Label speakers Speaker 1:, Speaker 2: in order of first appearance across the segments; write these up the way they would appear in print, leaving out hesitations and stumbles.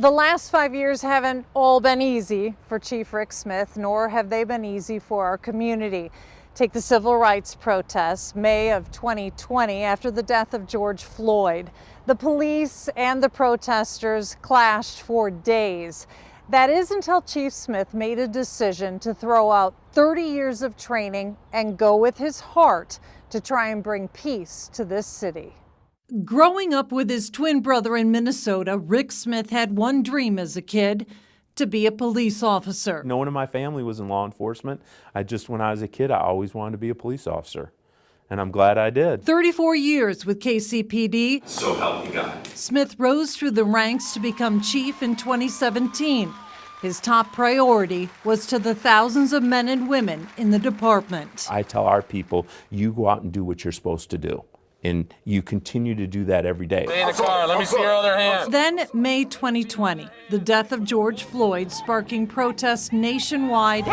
Speaker 1: The last 5 years haven't all been easy for Chief Rick Smith, nor have they been easy for our community. Take the civil rights protests, May of 2020, after the death of George Floyd. The police and the protesters clashed for days. That is until Chief Smith made a decision to throw out 30 years of training and go with his heart to try and bring peace to this city.
Speaker 2: Growing up with his twin brother in Minnesota, Rick Smith had one dream as a kid: to be a police officer.
Speaker 3: No one in my family was in law enforcement. When I was a kid, I always wanted to be a police officer. And I'm glad I did.
Speaker 2: 34 years with KCPD.
Speaker 4: So help me God.
Speaker 2: Smith rose through the ranks to become chief in 2017. His top priority was to the thousands of men and women in the department.
Speaker 3: I tell our people, you go out and do what you're supposed to do. And you continue to do that every day.
Speaker 4: Stay in the car. Let me see your other hand.
Speaker 2: Then, May 2020, the death of George Floyd sparking protests nationwide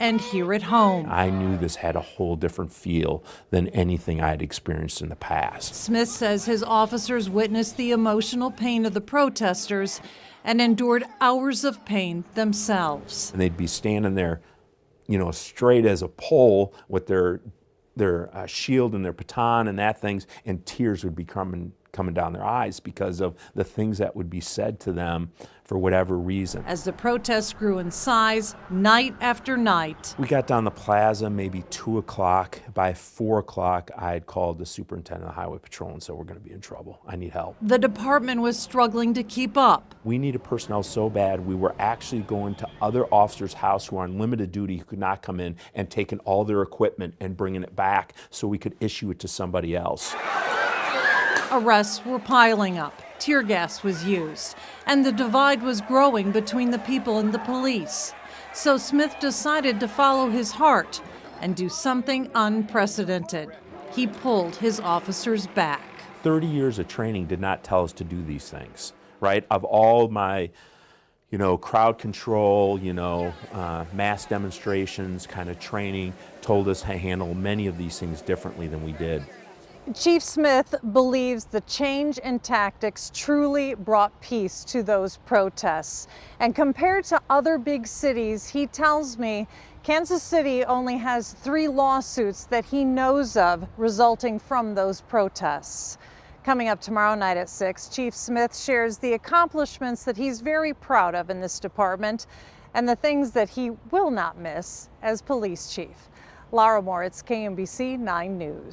Speaker 2: and here at home.
Speaker 3: I knew this had a whole different feel than anything I had experienced in the past.
Speaker 2: Smith says his officers witnessed the emotional pain of the protesters and endured hours of pain themselves.
Speaker 3: And they'd be standing there, straight as a pole with their shield and their baton and and tears would be coming down their eyes because of the things that would be said to them for whatever reason.
Speaker 2: As the protests grew in size, night after night.
Speaker 3: We got down the plaza maybe 2 o'clock. By 4 o'clock, I had called the superintendent of the highway patrol and said, we're going to be in trouble. I need help.
Speaker 2: The department was struggling to keep up.
Speaker 3: We needed personnel so bad, we were actually going to other officers' house who are on limited duty who could not come in and taking all their equipment and bringing it back so we could issue it to somebody else.
Speaker 2: Arrests were piling up. Tear gas was used, and the divide was growing between the people and the police. So Smith decided to follow his heart and do something unprecedented. He pulled his officers back.
Speaker 3: 30 years of training did not tell us to do these things, right? Of all my, crowd control, mass demonstrations kind of training, told us to handle many of these things differently than we did.
Speaker 1: Chief Smith believes the change in tactics truly brought peace to those protests. And compared to other big cities, he tells me Kansas City only has 3 lawsuits that he knows of resulting from those protests. Coming up tomorrow night at 6, Chief Smith shares the accomplishments that he's very proud of in this department and the things that he will not miss as police chief. Laura Moritz, KMBC 9 News.